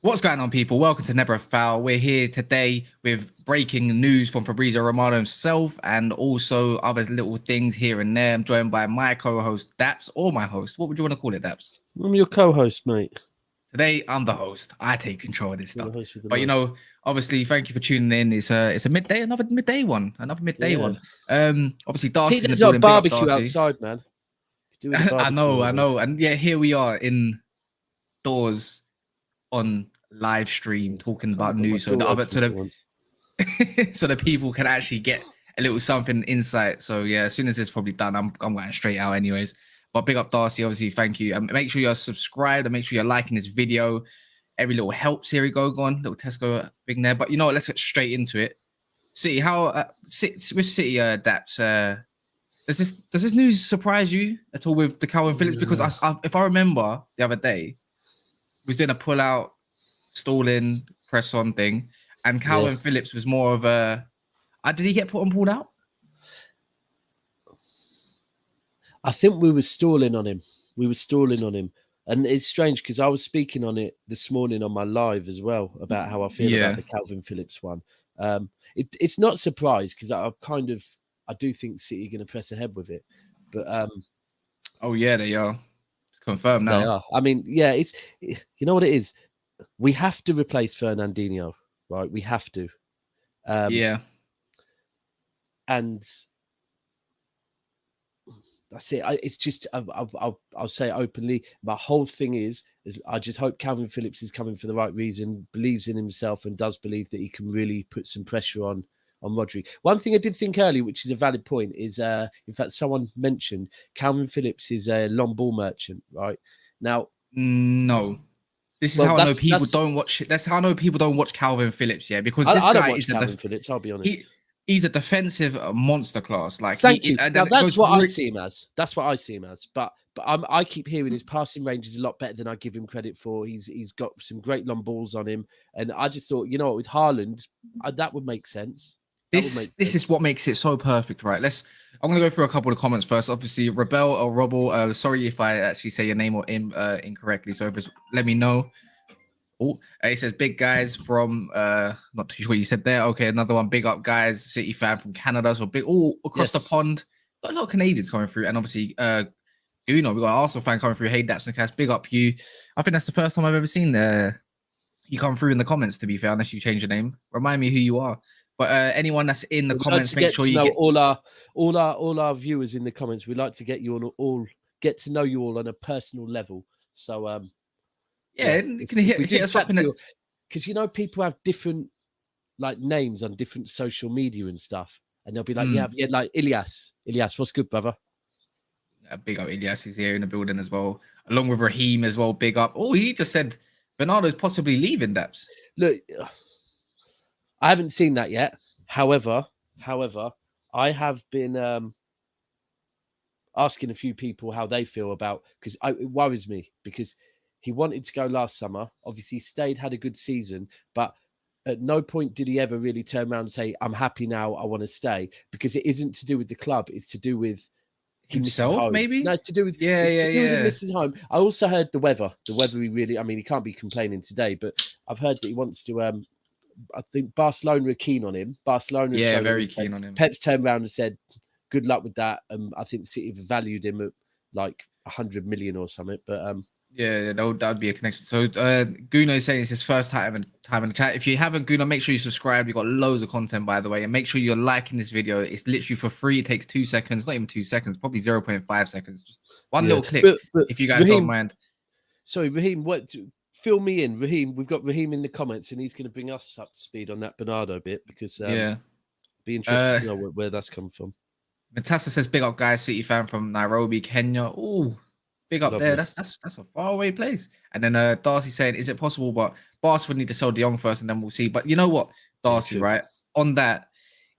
What's going on, people? Welcome to Never a Foul. We're here today with breaking news from Fabrizio Romano himself and also other little things here and there. I'm joined by my co-host, Daps, or my host. What would you want to call it, Daps? I'm your co-host, mate. Today, I'm the host. I take control of this stuff. But, most. obviously, thank you for tuning in. It's a midday, another midday one. Obviously, Darcy's in the building. Big barbecue outside, man. I know. And yeah, here we are indoors on live stream talking about news so the people can actually get a little something insight. So yeah, as soon as it's probably done, I'm going straight out anyways. But big up Darcy, obviously, thank you. And make sure you're subscribed and make sure you're liking this video. Every little helps. Here we go on, little Tesco thing there. But you know what, let's get straight into it. City, with City Daps, does this news surprise you at all with the Kalvin Phillips? Because if I remember the other day, was doing a pull-out, stalling, press-on thing, and Kalvin Phillips was more of a... did he get put on pulled out? I think we were stalling on him. And it's strange because I was speaking on it this morning on my live as well about how I feel about the Kalvin Phillips one. It's not a surprise because I do think City are going to press ahead with it. But oh yeah, they are. Confirmed now. They are. I mean, yeah, it's, you know what it is? We have to replace Fernandinho, right? We have to. Yeah. And that's it. It's just, I'll say it openly. My whole thing is I just hope Kalvin Phillips is coming for the right reason, believes in himself, and does believe that he can really put some pressure on Rodri. One thing I did think earlier, which is a valid point, is in fact someone mentioned Kalvin Phillips is a long ball merchant, right? Now, no, this is how I know people don't watch. That's how I know people don't watch Kalvin Phillips, because this guy is Kalvin Phillips. I'll be honest. He's a defensive monster class. Like, thank you. Now, that's what I see him as. That's what I see him as. But I keep hearing his passing range is a lot better than I give him credit for. He's got some great long balls on him, and I just thought, with Haaland, that would make sense. This is what makes it so perfect, right? I'm going to go through a couple of comments first. Obviously, Rebel or Robble, sorry if I actually say your name or incorrectly. So let me know. Oh, he says big guys from not too sure what you said there. Okay, another one. Big up guys, City fan from Canada. So big all across the pond. Got a lot of Canadians coming through, and obviously, we got an Arsenal fan coming through. Hey, Daps and Kas, big up you. I think that's the first time I've ever seen you come through in the comments. To be fair, unless you change your name, remind me who you are. But anyone that's in the comments, make sure you get all our viewers in the comments. We'd like to get you get to know you all on a personal level. So you can hit us up because people have different names on different social media and stuff, and they'll be like, like Ilyas, what's good, brother? Big up Ilyas, he's here in the building as well, along with Raheem as well. Big up. Oh, he just said Bernardo's possibly leaving, Daps. Look, I haven't seen that yet. However, I have been asking a few people how they feel about, because it worries me because he wanted to go last summer. Obviously, he stayed, had a good season, but at no point did he ever really turn around and say, "I'm happy now, I want to stay," because it isn't to do with the club; it's to do with himself, maybe. No, it's to do with he misses home. I also heard the weather. He can't be complaining today, but I've heard that he wants to. I think Barcelona are keen on him. Very keen on him. Pep's turned around and said, "Good luck with that." I think City have valued him at 100 million or something. But that would be a connection. So Guno is saying it's his first time in the chat. If you haven't, Guno, make sure you subscribe. We've got loads of content, by the way, and make sure you're liking this video. It's literally for free. It takes 2 seconds, not even 2 seconds, probably 0.5 seconds. Just one little click, but if you guys don't mind. Sorry, Raheem, fill me in, Raheem. We've got Raheem in the comments, and he's going to bring us up to speed on that Bernardo bit because be interested to know where that's come from. Matassa says, "Big up, guys, City fan from Nairobi, Kenya." Oh, big up. Lovely. There. That's a faraway place. And then Darcy saying, "Is it possible? But Barca would need to sell De Jong first, and then we'll see." But you know what, Darcy, right? On that,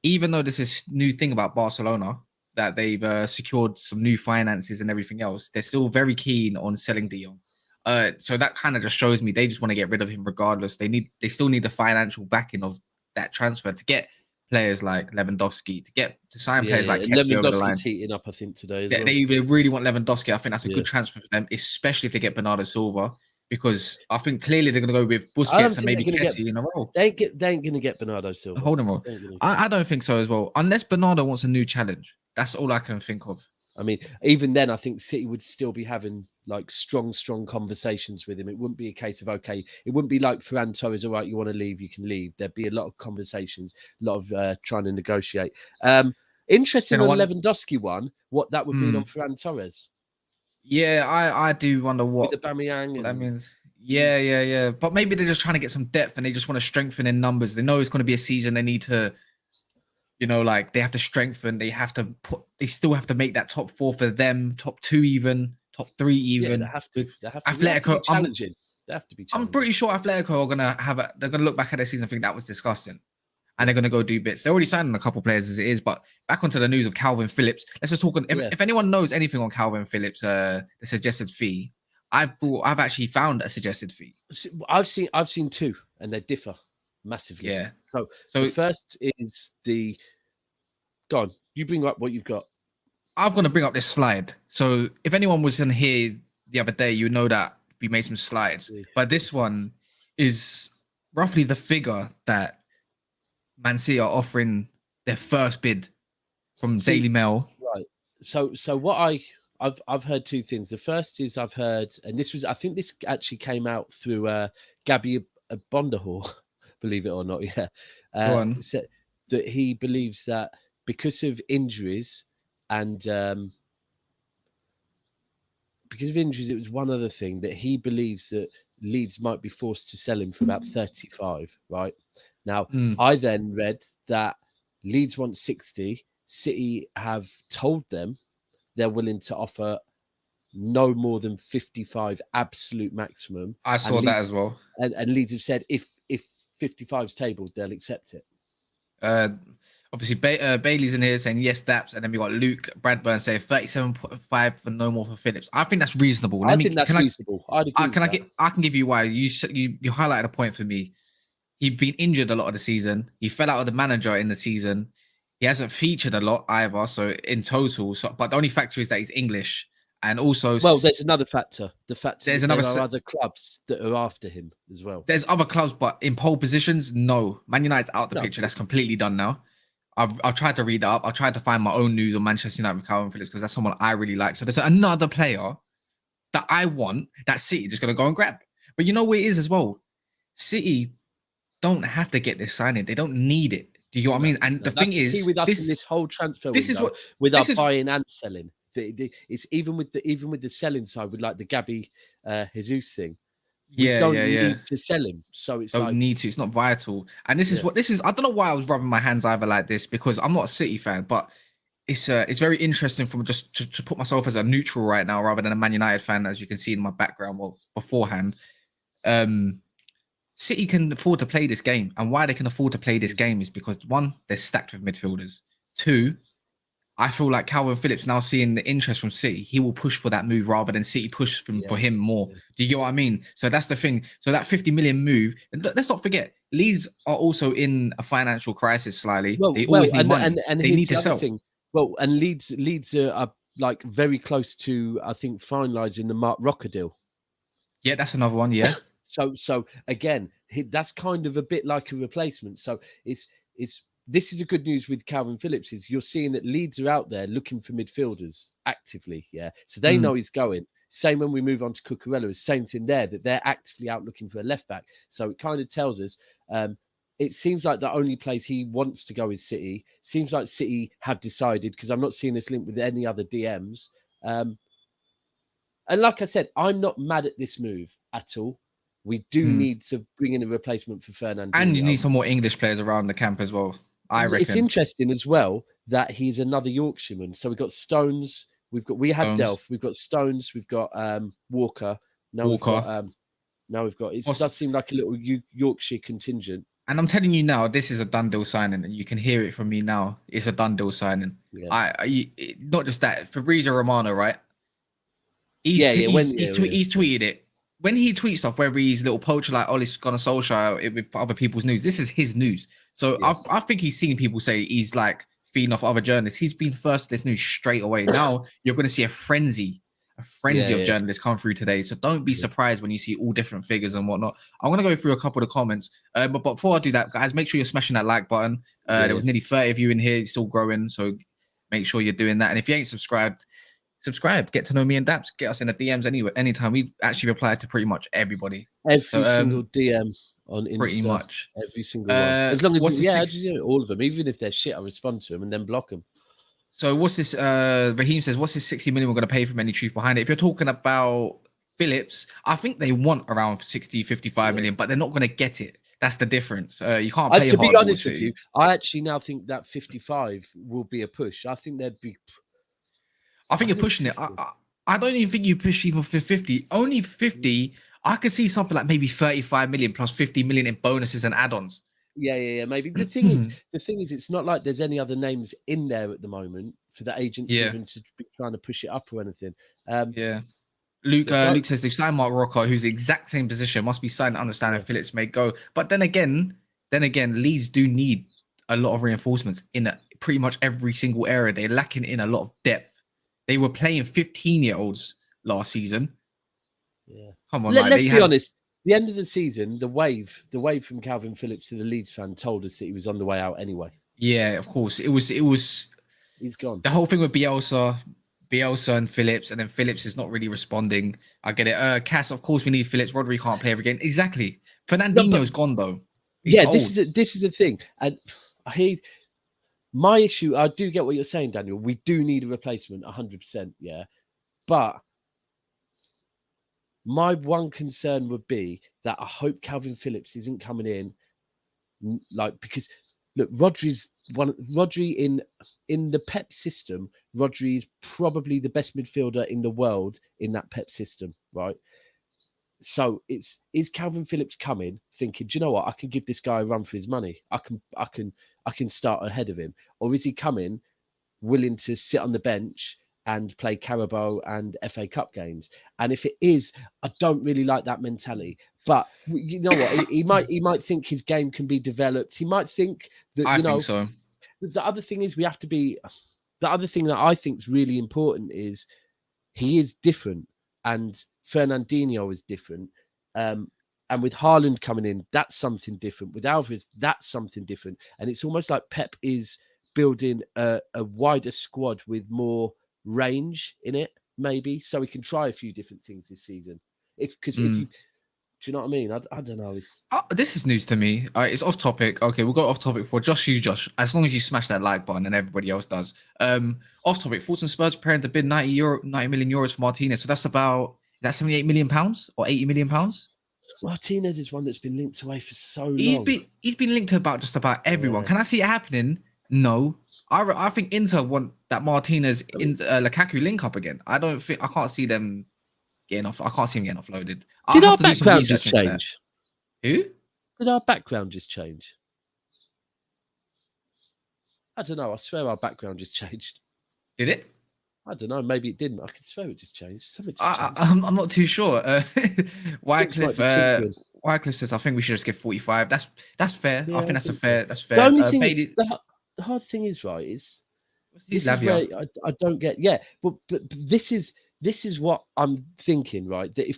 even though this is new thing about Barcelona that they've secured some new finances and everything else, they're still very keen on selling De Jong. So that kind of just shows me they just want to get rid of him regardless. They still need the financial backing of that transfer to get players like Lewandowski, to sign players like Kessie over the line. Heating up, I think, today. They really want Lewandowski. I think that's a good transfer for them, especially if they get Bernardo Silva, because I think clearly they're going to go with I don't Busquets and think maybe they're going to Kessie in a row. They ain't going to get Bernardo Silva. Hold on, bro. I don't think so as well. Unless Bernardo wants a new challenge. That's all I can think of. I mean, even then, I think City would still be having like strong conversations with him. It wouldn't be a case of, okay, it wouldn't be like Ferran Torres, all right, you want to leave, you can leave. There'd be a lot of conversations, a lot of trying to negotiate. Interesting on Lewandowski one, what that would mean on Ferran Torres. Yeah, I do wonder what that means. Yeah. But maybe they're just trying to get some depth and they just want to strengthen in numbers. They know it's going to be a season. They need to, like they have to strengthen. They still have to make that top 4 for them, top 2 even, top 3 even. Yeah, they have to. Atletico, challenging. They have to be challenging. I'm pretty sure Atletico are they're gonna look back at their season and think that was disgusting. And they're going to go do bits. They're already signing a couple players as it is, but back onto the news of Kalvin Phillips. Let's just talk. If anyone knows anything on Kalvin Phillips, the suggested fee, I've actually found a suggested fee. I've seen 2, and they differ massively. Yeah. So the first is go on. You bring up what you've got. I'm going to bring up this slide. So if anyone was in here the other day, you know that we made some slides, but this one is roughly the figure that Man City are offering their first bid from Daily Mail. Right. So what I've heard 2 things. The first is I've heard, and I think this actually came out through Gabriel Bondahor, believe it or not. Yeah. Said that he believes that because of injuries and it was one other thing that he believes that Leeds might be forced to sell him for about 35, right? Now, I then read that Leeds want 60. City have told them they're willing to offer no more than 55 absolute maximum. I saw that as well. And Leeds have said if 55's tabled, they'll accept it. Obviously, Bailey's in here saying yes, Daps, and then we got Luke Bradburn saying 37.5 for no more for Phillips. I think that's reasonable. I think that's reasonable. I can give you why. You highlighted a point for me. He'd been injured a lot of the season. He fell out of the manager in the season. He hasn't featured a lot either. So in total, but the only factor is that he's English, and also there's another factor. The fact there are other clubs that are after him as well. There's other clubs, but in pole positions, no. Man United's out the picture. That's completely done now. I've tried to read that up. I tried to find my own news on Manchester United with Kalvin Phillips because that's someone I really like. So there's another player that I want that City just gonna go and grab. But you know what it is as well. City don't have to get this signing. They don't need it. Do you know what I mean? And the thing is, with us in this whole transfer window, with our buying and selling, it's even with the selling side, with like the Gabby Jesus thing. We don't need to sell him, so it's don't need to. It's not vital. And this is what this is. I don't know why I was rubbing my hands either like this because I'm not a City fan, but it's very interesting from just to put myself as a neutral right now rather than a Man United fan, as you can see in my background. Well, beforehand. City can afford to play this game, and why they can afford to play this game is because 1, they're stacked with midfielders. 2, I feel like Kalvin Phillips now seeing the interest from City, he will push for that move rather than City push for him more. Do you get what I mean? So that's the thing. So that 50 million move, and let's not forget, Leeds are also in a financial crisis slightly. They always need money. And they need to sell. Well, and Leeds are like very close to, I think, finalising the Marc Roca deal. Yeah, that's another one. Yeah. So again, that's kind of a bit like a replacement. So this is a good news with Kalvin Phillips is you're seeing that Leeds are out there looking for midfielders actively. Yeah. So they know he's going. Same when we move on to Cucurella, same thing there, that they're actively out looking for a left back. So it kind of tells us it seems like the only place he wants to go is City. Seems like City have decided, because I'm not seeing this link with any other DMs. And like I said, I'm not mad at this move at all. We do need to bring in a repliment for Fernandinho. And you need some more English players around the camp as well, I reckon. It's interesting as well that he's another Yorkshireman. So we've got Stones, we had Delph, we've got Stones, we've got Walker. Now we've got it does seem like a little Yorkshire contingent. And I'm telling you now, this is a done deal signing, and you can hear it from me now. It's a done deal signing. Yeah. Not just that, Fabrizio Romano, right? He's tweeted it. When he tweets stuff, whether he's a little poacher like Ollie's gonna Solskjaer with other people's news, this is his news. So I think he's seen people say he's like feeding off other journalists. He's been first to this news straight away. Now you're going to see a frenzy a frenzy of journalists come through today. So don't be surprised when you see all different figures and whatnot. I'm going to go through a couple of the comments. But before I do that, guys, make sure you're smashing that like button. There was nearly 30 of you in here. It's still growing. So make sure you're doing that. And if you ain't subscribed, subscribe. Get to know me and Daps. Get us in the DMs anyway. Anytime. We actually reply to pretty much everybody. Every single DM on Insta. Pretty much. Every single one. As long as, all of them. Even if they're shit, I respond to them and then block them. So what's this? Raheem says, what's this 60 million we're going to pay for any truth behind it? If you're talking about Phillips, I think they want around 60, 55 million, but they're not going to get it. That's the difference. You can't pay. To be honest with you, I actually now think that 55 will be a push. I think there'd be. I think you're pushing it. I don't even think you push even for 50. Only 50. I could see something like maybe 35 million plus 50 million in bonuses and add-ons. Yeah. Maybe the thing is, it's not like there's any other names in there at the moment for the agent even to be trying to push it up or anything. Luke says they've signed Mark Rocker, who's the exact same position, must be signed to understand if Phillips may go. But then again, Leeds do need a lot of reinforcements in pretty much every single area. They're lacking in a lot of depth. They were playing 15-year-olds last season. Yeah, come on. Let's be honest. The end of the season, the wave from Kalvin Phillips to the Leeds fan told us that he was on the way out anyway. Yeah, of course. It was. He's gone. The whole thing with Bielsa and Phillips, and then Phillips is not really responding. I get it. Kas, of course, we need Phillips. Rodri can't play every game. Exactly. Fernandinho's gone though. He's old. This is the thing, and my issue. I do get what you're saying, Daniel. We do need a replacement, 100%. Yeah, but my one concern would be that I hope Kalvin Phillips isn't coming in, because look, Rodri in the Pep system. Rodri is probably the best midfielder in the world in that Pep system, right? So is Kalvin Phillips coming thinking, do you know what? I can give this guy a run for his money. I can start ahead of him, or is he coming willing to sit on the bench and play Carabao and FA Cup games? And if it is, I don't really like that mentality. But you know what? He might think his game can be developed. He might think that I think so. The other thing is the other thing that I think is really important is he is different, and Fernandinho is different. And with Haaland coming in, that's something different. With Alvarez, that's something different. And it's almost like Pep is building a wider squad with more range in it, maybe, so we can try a few different things this season. If you, do you know what I mean? I don't know. This is news to me. It's off topic. Okay, we'll go off topic for Josh. As long as you smash that like button and everybody else does. Off topic. Thoughts on Spurs preparing to bid 90 million euros for Martinez. So that's about 78 million pounds or 80 million pounds. Martinez is one that's been linked away for so long. He's been linked to just about everyone. Yeah. Can I see it happening? No. I think Inter want that Martinez Lukaku link up again. I can't see them getting off. I can't see him getting offloaded. Did our background just change? Who? Did our background just change? I don't know. I swear our background just changed. Did it? I don't know. Maybe it didn't. I can swear it just changed. Something just changed. I'm not too sure. Wycliffe says, I think we should just give 45. That's fair. Yeah, I think that's fair. That's fair. The only thing is, the hard thing is, right, is this is where I don't get. Yeah, but this is what I'm thinking, right? That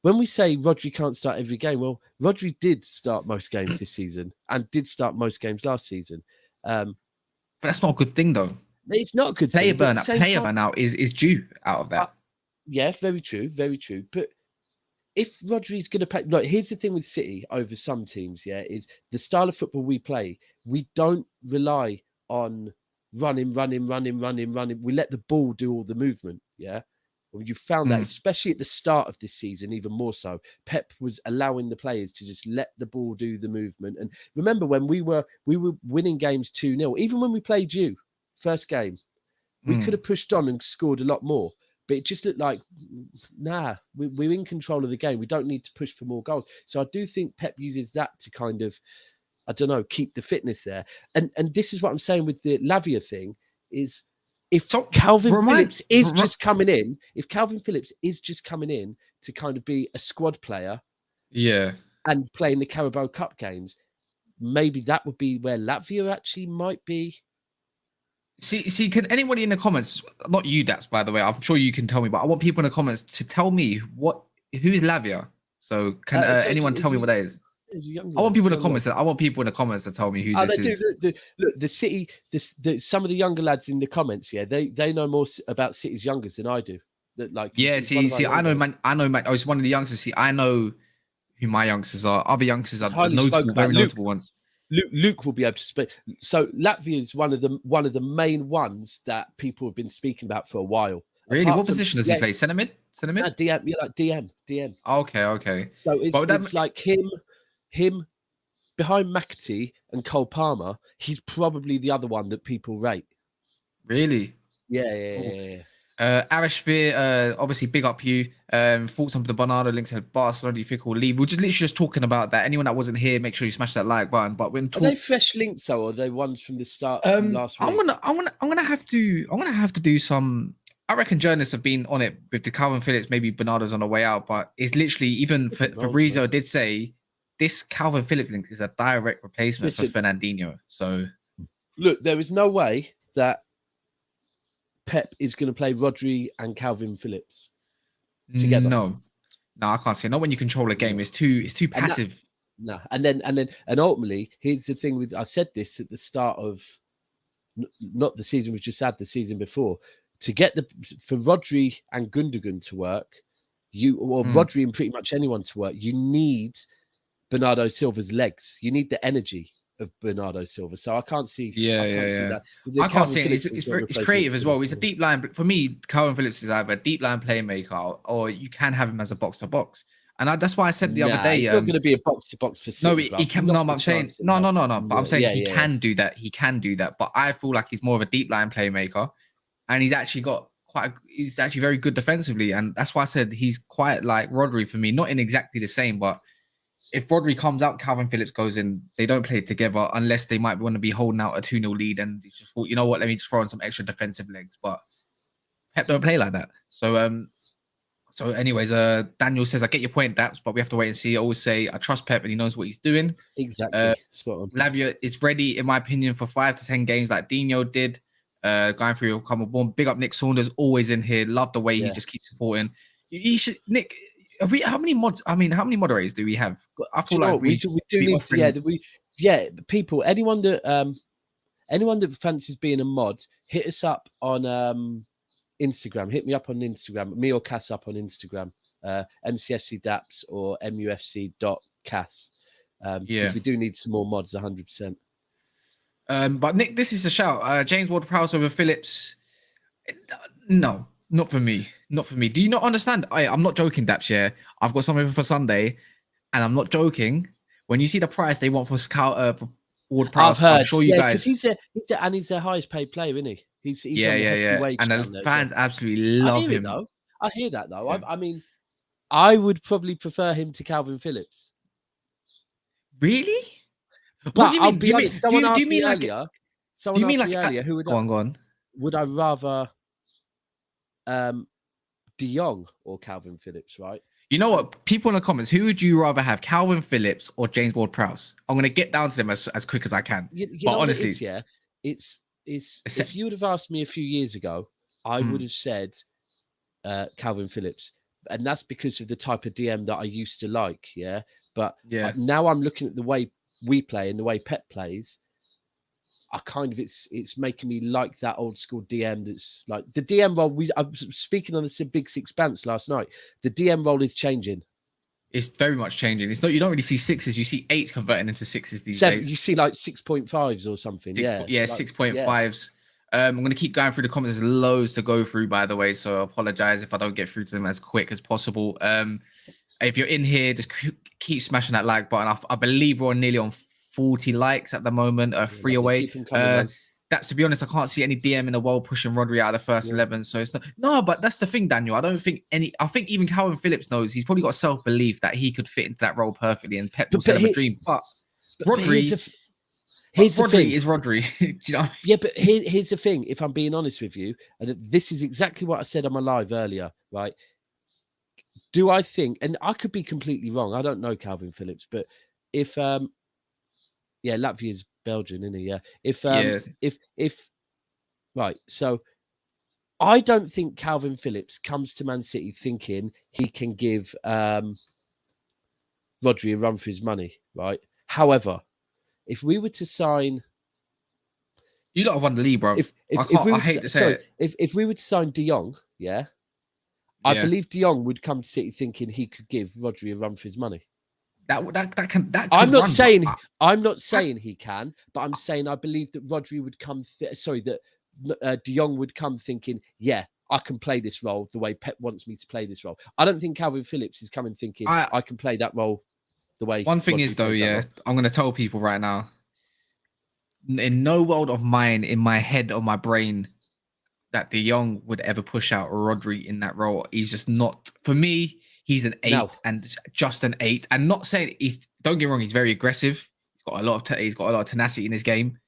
when we say Rodri can't start every game, well, Rodri did start most games this season and did start most games last season. But that's not a good thing, though. It's not a good thing. Player burnout is due out of that. Yeah, very true, very true. But if Rodri's going to play, like, here's the thing with City over some teams, yeah, is the style of football we play. We don't rely on running. We let the ball do all the movement, yeah. Well, you found that, especially at the start of this season, even more so. Pep was allowing the players to just let the ball do the movement. And remember when we were winning games 2-0, even when we played you first game, we could have pushed on and scored a lot more. But it just looked like, we're in control of the game. We don't need to push for more goals. So I do think Pep uses that to kind of, I don't know, keep the fitness there. And this is what I'm saying with the Lavia thing is, if Kalvin Phillips is just coming in, to kind of be a squad player, yeah, and playing the Carabao Cup games, maybe that would be where Latvia actually might be See, can anybody in the comments, not you, Daps, by the way, I'm sure you can tell me, but I want people in the comments to tell me who is Lavia. So can anyone tell me what that is? I want people in the comments. I want people in the comments to tell me who this is. Look, the City, some of the younger lads in the comments, yeah, they know more about City's youngers than I do. Yeah, see, I know, man. Oh, it's one of the youngsters. See, I know who my youngsters are. Other youngsters are notable, very notable ones. Luke will be able to speak. So Latvia is one of the main ones that people have been speaking about for a while. Really, what position does he play? Centre mid? Centre mid? DM, yeah, like DM. Okay. So it's like him behind McAtee and Cole Palmer. He's probably the other one that people rate. Really? Yeah. Arashvir, obviously, big up you. Thoughts on the Bernardo links at Barcelona? Do you think will leave? We're just literally just talking about that. Anyone that wasn't here, make sure you smash that like button. But when are they fresh links though, or are they ones from the start last week? I'm gonna have to do some. I reckon journalists have been on it with the Kalvin Phillips. Maybe Bernardo's on the way out, but it's literally even Fabrizio did say this Kalvin Phillips link is a direct replacement for Fernandinho. So look, there is no way that Pep is going to play Rodri and Kalvin Phillips together. No, I can't see it. Not when you control a game. It's too passive. And ultimately, here's the thing with I said this at the start of not the season we just had, the season before. To get for Rodri and Gundogan to work, Rodri and pretty much anyone to work, you need Bernardo Silva's legs. You need the energy of Bernardo Silva. So I can't see. Yeah. I can't see it. It's creative as well. He's a deep line. For me, Kalvin Phillips is either a deep line playmaker or you can have him as a box to box. And that's why I said the other day. He's not going to be a box to box for City. No, he can. No, I'm saying no. But I'm saying he can do that. He can do that. But I feel like he's more of a deep line playmaker, and he's actually got he's actually very good defensively, and that's why I said he's quite like Rodri for me. Not in exactly the same, but if Rodri comes out, Kalvin Phillips goes in. They don't play together unless they might want to be holding out a 2-0 lead, and just thought, you know what, let me just throw in some extra defensive legs. But Pep don't play like that. So anyways, Daniel says, I get your point, Daps, but we have to wait and see. I always say, I trust Pep and he knows what he's doing. Exactly. Spot on. Lavia is ready, in my opinion, for 5 to 10 games like Dino did. Going through come aboard. Big up Nick Saunders, always in here. Love the way he just keeps supporting. He should, Nick, how many moderators do we have? I feel like we do need to, people, anyone that fancies being a mod, hit us up on Instagram. Hit me up on Instagram. Me or Kas up on Instagram. MCFC Daps or MUFC.Kas. We do need some more mods, 100%. But Nick, this is a shout. James Ward-Prowse over Phillips. No, not for me. Not for me. Do you not understand? I'm not joking, Daps. Yeah, I've got something for Sunday, and I'm not joking. When you see the price they want for Ward-Prowse, I'm sure you guys. He's their highest paid player, isn't he? He's yeah. And the fans absolutely love him. I hear that though. Yeah. I mean, I would probably prefer him to Kalvin Phillips. Really? But what do you mean? Do you mean earlier? Who would go on? Would I rather De Jong or Kalvin Phillips? Right. You know what? People in the comments, who would you rather have, Kalvin Phillips or James Ward-Prowse? I'm going to get down to them as quick as I can. But honestly, if you would have asked me a few years ago, I would have said Kalvin Phillips, and that's because of the type of DM that I used to like. Yeah, but now I'm looking at the way we play and the way Pep plays. I kind of it's making me like that old school DM. That's like the DM role. I was speaking on the Big Six Bounce last night. The DM role is changing. It's very much changing. It's not, you don't really see 6s, you see 8s converting into 6s these days. You see like 6.5s or something. 6.5s. I'm going to keep going through the comments. There's loads to go through, by the way, so I apologize if I don't get through to them as quick as possible. If you're in here, just keep smashing that like button. I believe we're nearly on 40 likes at the moment, 3 away. That's, to be honest, I can't see any DM in the world pushing Rodri out of the first 11. So it's not, but that's the thing, Daniel. I don't think I think even Kalvin Phillips knows he's probably got self-belief that he could fit into that role perfectly, and Pep will sell him a dream. But Rodri is Rodri. Do you know? Yeah, but here's the thing. If I'm being honest with you, and this is exactly what I said on my live earlier, right? Do I think, and I could be completely wrong, I don't know Kalvin Phillips, but if Latvia's Belgian, isn't he? Yeah. If Right. So I don't think Kalvin Phillips comes to Man City thinking he can give Rodri a run for his money, right? However, if we were to sign, You lot have won the league, bro. if we I were hate to, to say it. if we were to sign De Jong, yeah, I Yeah, believe De Jong would come to City thinking he could give Rodri a run for his money. that I'm could not run. saying But I'm not saying he can, but I'm saying I believe that Rodri would come. That De Jong would come thinking, yeah, I can play this role the way Pep wants me to play this role. I don't think Kalvin Phillips is coming thinking I can play that role the way one thing Rodri is though, plays that yeah, role. I'm gonna tell people right now. In no world of mine, in my head or my brain, that De Jong would ever push out Rodri in that role. He's just not. For me, he's an Now, 8 and just an 8. And not saying he's. Don't get me wrong, he's very aggressive. He's got a lot of tenacity in his game.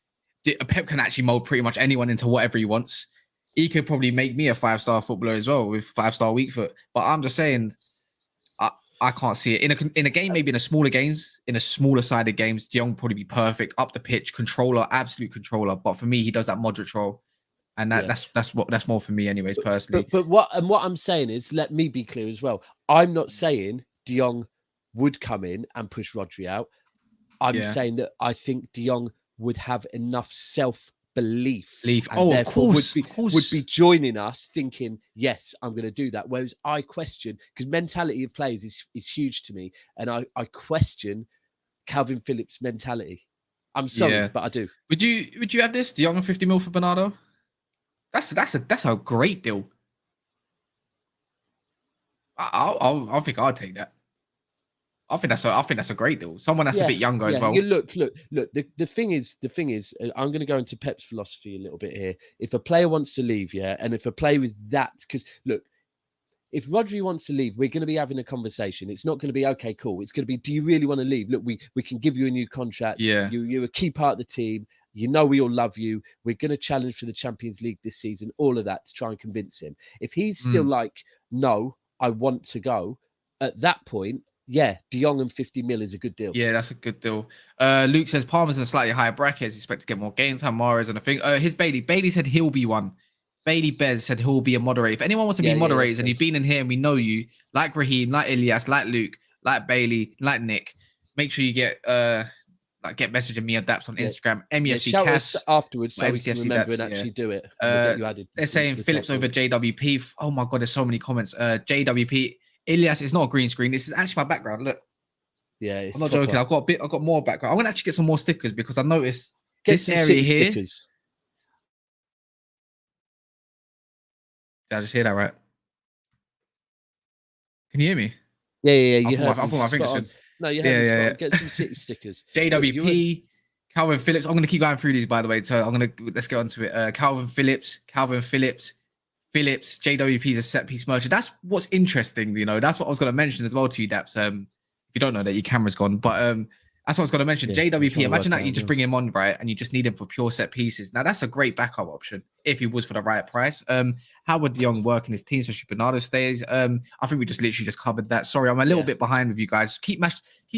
Pep can actually mold pretty much anyone into whatever he wants. He could probably make me a 5-star footballer as well with 5-star weak foot. But I'm just saying, I can't see it in a game. Maybe in a smaller games, in a smaller sided games, De Jong would probably be perfect up the pitch, controller, absolute controller. But for me, he does that Modric role. And yeah. that's more for me, anyways, personally. But what I'm saying is, let me be clear as well. I'm not saying De Jong would come in and push Rodri out. I'm saying that I think De Jong would have enough self-belief and therefore would be joining us thinking, yes, I'm going to do that. Whereas I question, because mentality of players is huge to me, and I question Kalvin Phillips' mentality. I'm sorry, but I do. Would you have this De Jong 50 mil for Bernardo? That's a great deal. I think I'd take that. I think that's a great deal. Someone that's a bit younger as well. You look. The thing is, I'm going to go into Pep's philosophy a little bit here. If a player wants to leave, and if a player is that, because look, if Rodri wants to leave, we're going to be having a conversation. It's not going to be okay, cool. It's going to be, do you really want to leave? Look, we can give you a new contract. Yeah, you're a key part of the team. You know we all love you. We're going to challenge for the Champions League this season. All of that to try and convince him. If he's still like, no, I want to go. At that point, De Jong and 50 mil is a good deal. Yeah, that's a good deal. Luke says Palmer's in a slightly higher bracket. He's expected to get more game time. Mahrez and I think his Bailey said he'll be one. Bailey Bez said he'll be a moderator. If anyone wants to be moderators and you've been in here and we know you, like Raheem, like Ilyas, like Luke, like Bailey, like Nick, make sure you get messaging me or Daps on Instagram. MEFC Kas afterwards, so we can remember and actually do it. We'll get you added. They're saying Phillips over JWP. Oh my god, there's so many comments. JWP, Ilyas, it's not a green screen. This is actually my background. Look. Yeah, I'm not joking. I've got more background. I'm gonna actually get some more stickers because I noticed this area here. Stickers. Did I just hear that right? Can you hear me? Yeah. You heard. I thought my fingers should. No, you heard. Yeah. Get some City stickers. JWP, Kalvin Phillips. I'm gonna keep going through these, by the way. So let's get onto it. Kalvin Phillips, JWP is a set piece merchant. That's what's interesting. That's what I was gonna mention as well to you, Daps. If you don't know that, your camera's gone, but that's what I was going to mention. JWP, imagine that you just bring him on, right? And you just need him for pure set pieces. Now, that's a great backup option if he was for the right price. How would De Jong work in his team, especially Bernardo stays? I think we just literally covered that. Sorry, I'm a little bit behind with you guys. Keep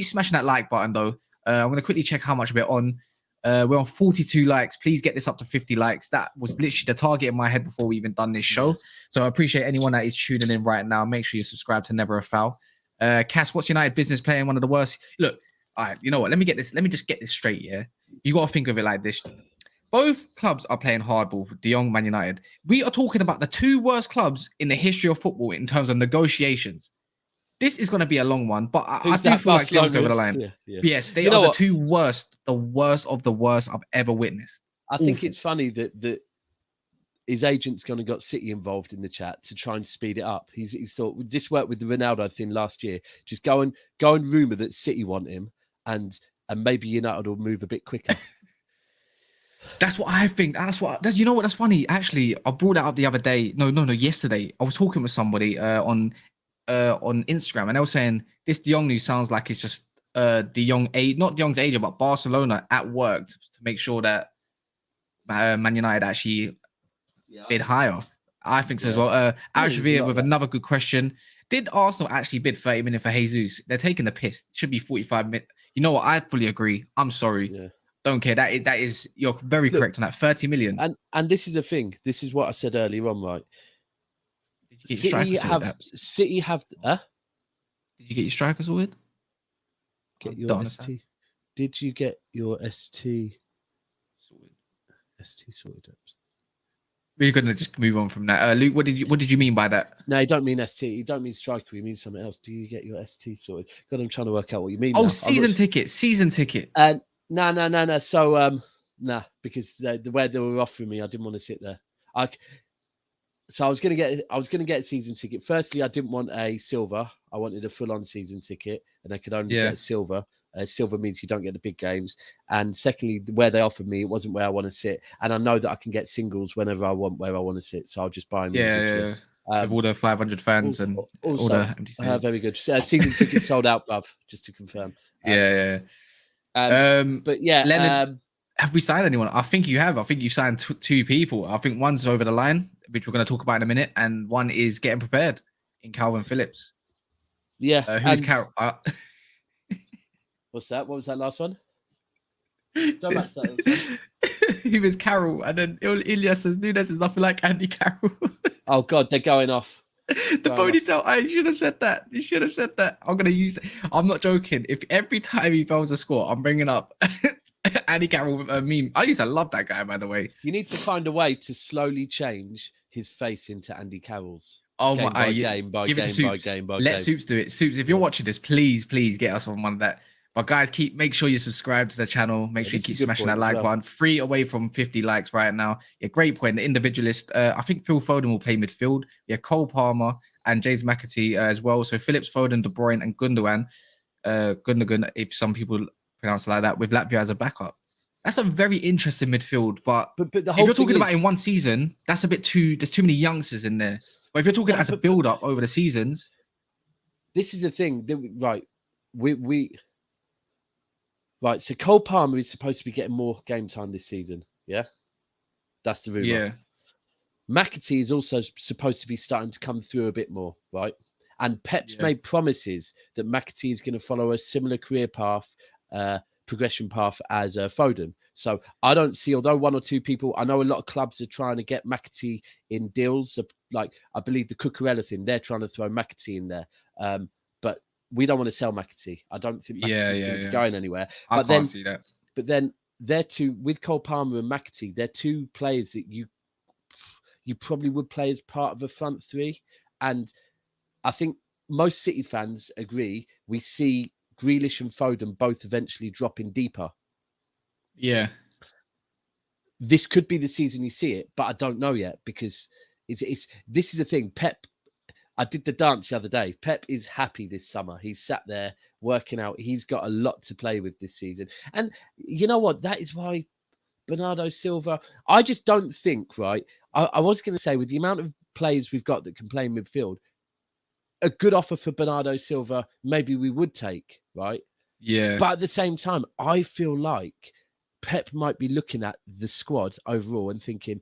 smashing that like button, though. I'm going to quickly check how much we're on. We're on 42 likes. Please get this up to 50 likes. That was literally the target in my head before we even done this show. So I appreciate anyone that is tuning in right now. Make sure you subscribe to Never a Foul. Kas, what's United business playing one of the worst? Look, all right, you know what? Let me just get this straight, yeah? You got to think of it like this. Both clubs are playing hardball for De Jong, Man United. We are talking about the two worst clubs in the history of football in terms of negotiations. This is going to be a long one, but I do feel like De Jong's over the line. Yeah. Yes, they are the two worst, the worst of the worst I've ever witnessed. I think it's funny that his agent's gone and got City involved in the chat to try and speed it up. He's thought this worked with the Ronaldo thing last year. Just go and rumour that City want him, and maybe United will move a bit quicker. That's what I think. You know what? That's funny. Actually, I brought that up the other day. No, yesterday. I was talking with somebody on Instagram, and they were saying this De Jong news sounds like it's just not De Jong's agent, but Barcelona at work to make sure that Man United actually bid higher. I think so as well. Irish Revere with another good question. Did Arsenal actually bid 30 million for Jesus? They're taking the piss. It should be 45 million. You know what? I fully agree. I'm sorry. Yeah. Don't care. That is you're very correct on that. 30 million. And this is the thing. This is what I said earlier on, right? Did you get your strikers sorted? City have. Did you get your strikers sorted? Get your ST. Did you get your ST sorted? ST sorted. We're gonna just move on from that. Luke, what did you mean by that? No, you don't mean ST. You don't mean striker. You mean something else. Do you get your ST sorted? God, I'm trying to work out what you mean. Oh, now. season ticket. No. So because the way they were offering me, I didn't want to sit there. So I was gonna get a season ticket. Firstly, I didn't want a silver. I wanted a full-on season ticket, and I could only get a silver. Silver means you don't get the big games. And secondly, where they offered me, it wasn't where I want to sit. And I know that I can get singles whenever I want, where I want to sit. So I'll just buy them. Yeah. With all the 500 fans and also, all the empty very good. Season tickets sold out, bruv, just to confirm. But yeah, Leonard, have we signed anyone? I think you have. I think you signed two people. I think one's over the line, which we're going to talk about in a minute, and one is getting prepared in Kalvin Phillips. Yeah. Who's Carol? What's that? What was that last one? He was Carol, and then Ilias says Nunes is nothing like Andy Carroll. Oh God, they're going off. The ponytail. I should have said that. You should have said that. I'm gonna use that. I'm not joking. If every time he fails a score, I'm bringing up Andy Carroll meme. I used to love that guy, by the way. You need to find a way to slowly change his face into Andy Carroll's. Oh game my! Game by give game it to by Soups. game by Let game. Soups do it. Soups, if you're watching this, please get us on one of that. But guys, make sure you subscribe to the channel. Make sure you keep smashing that like button. 3 away from 50 likes right now. Yeah, great point. The individualist. I think Phil Foden will play midfield. Yeah, Cole Palmer and James McAtee as well. So Phillips, Foden, De Bruyne, and Gundogan. Gundogan, if some people pronounce it like that, with Latvia as a backup. That's a very interesting midfield. But the whole if you're talking about in one season, that's a bit too. There's too many youngsters in there. But if you're talking as a build up over the seasons, this is the thing. Right, Right, so Cole Palmer is supposed to be getting more game time this season. Yeah, that's the rumor. Yeah, McAtee is also supposed to be starting to come through a bit more, right? And Pep's made promises that McAtee is going to follow a similar career path, progression path as Foden. So I don't see, although one or two people, I know a lot of clubs are trying to get McAtee in deals. Like I believe the Cucurella thing, they're trying to throw McAtee in there. But we don't want to sell McAtee. I don't think McAtee's going to be going anywhere. I can't see that. But then they're two, with Cole Palmer and McAtee, they're two players that you probably would play as part of a front three. And I think most City fans agree, we see Grealish and Foden both eventually dropping deeper. Yeah. This could be the season you see it, but I don't know yet because this is the thing. Pep, I did the dance the other day. Pep is happy this summer. He's sat there working out. He's got a lot to play with this season. And you know what? That is why Bernardo Silva, I just don't think, right? I was going to say, with the amount of players we've got that can play midfield, a good offer for Bernardo Silva, maybe we would take, right? Yeah. But at the same time, I feel like Pep might be looking at the squad overall and thinking,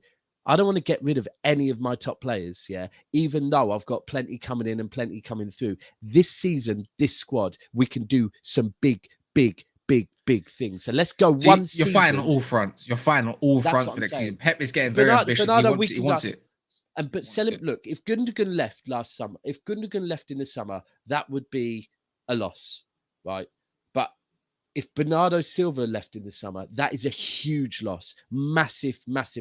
I don't want to get rid of any of my top players, yeah, even though I've got plenty coming in and plenty coming through. This season, this squad, we can do some big things. So let's go one season. You're fine on all fronts. You're fine on all fronts for next season. Pep is getting very ambitious. He wants it. But look, if Gundogan left last summer, if Gundogan left in the summer, that would be a loss, right? But if Bernardo Silva left in the summer, that is a huge loss, massive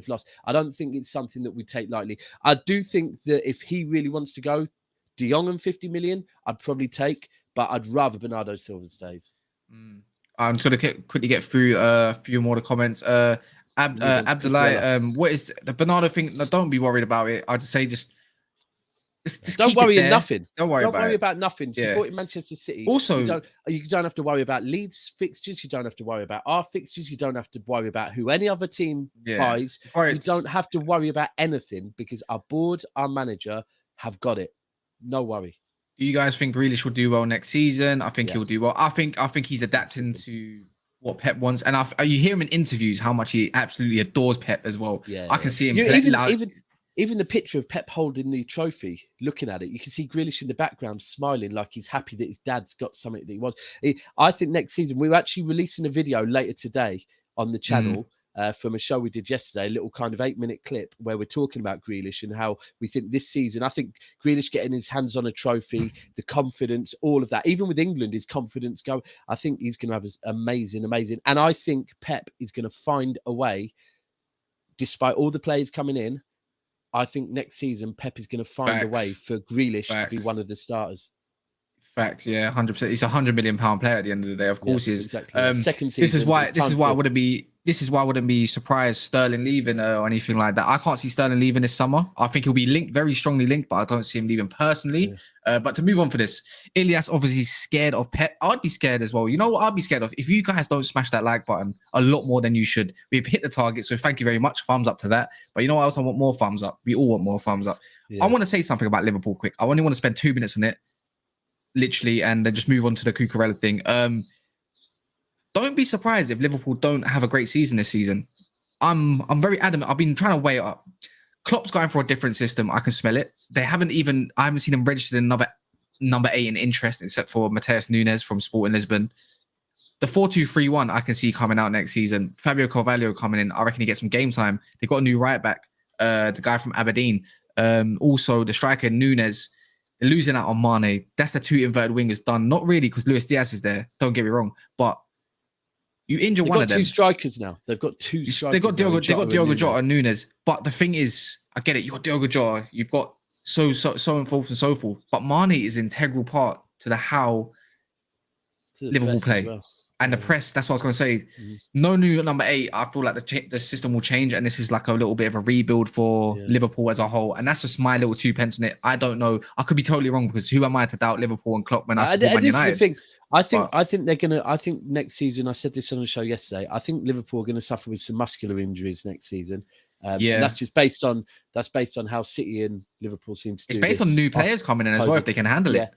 loss. I don't think it's something that we take lightly. I do think that if he really wants to go, De Jong and 50 million, I'd probably take, but I'd rather Bernardo Silva stays. I'm just going to quickly get through a few more of the comments. Abdullah, what is the Bernardo thing? No, don't be worried about it. I'd say just don't worry about nothing. Don't worry about nothing. Supporting Manchester City. Also, you don't have to worry about Leeds fixtures. You don't have to worry about our fixtures. You don't have to worry about who any other team buys. You don't have to worry about anything because our board, our manager have got it. No worry. Do you guys think Grealish will do well next season? I think he'll do well. I think he's adapting to what Pep wants, and you hear him in interviews how much he absolutely adores Pep as well. I can see him even the picture of Pep holding the trophy, looking at it, you can see Grealish in the background smiling like he's happy that his dad's got something that he wants. I think next season we're actually releasing a video later today on the channel from a show we did yesterday, a little kind of 8-minute clip where we're talking about Grealish and how we think this season, I think Grealish getting his hands on a trophy, the confidence, all of that, even with England, his confidence go. I think he's going to have amazing. And I think Pep is going to find a way, despite all the players coming in. I think next season Pep is going to find a way for Grealish to be one of the starters. Facts, yeah, 100%. He's £100 million player at the end of the day. Of course, he is. Exactly. Second season. This is why I wouldn't be surprised Sterling leaving or anything like that. I can't see Sterling leaving this summer. I think he'll be linked, very strongly linked, but I don't see him leaving personally. Yeah. But to move on for this, Ilias obviously scared of Pep. I'd be scared as well. You know what I'd be scared of? If you guys don't smash that like button a lot more than you should, we've hit the target. So thank you very much. Thumbs up to that. But you know what else? I want more thumbs up. We all want more thumbs up. Yeah. I want to say something about Liverpool quick. I only want to spend 2 minutes on it. Literally, and then just move on to the Cucurella thing. Don't be surprised if Liverpool don't have a great season this season. I'm very adamant. I've been trying to weigh it up. Klopp's going for a different system. I can smell it. I haven't seen him registered another number 8 in interest, except for Mateus Nunes from Sporting Lisbon. The 4-2-3-1 I can see coming out next season. Fabio Carvalho coming in. I reckon he gets some game time. They got a new right back, the guy from Aberdeen. Also, the striker Nunes. They're losing out on Mane. That's the 2 inverted wingers done. Not really, because Luis Diaz is there. Don't get me wrong. But you injure one of them. They've got 2 strikers now. They've got 2 strikers. They've got Diogo Jota and Nunes. But the thing is, I get it. You've got Diogo Jota. You've got so and forth and so forth. But Mane is an integral part to how Liverpool play. Well. And the press, that's what I was going to say. No new number 8. I feel like the system will change. And this is like a little bit of a rebuild for Liverpool as a whole. And that's just my little 2 pence in it. I don't know. I could be totally wrong, because who am I to doubt Liverpool and Klopp when I support Man United? This is the thing. I think they're going to, I think next season, I said this on the show yesterday, I think Liverpool are going to suffer with some muscular injuries next season. And that's just based on how City and Liverpool seem to do. It's based on new players coming in as well, if they can handle it.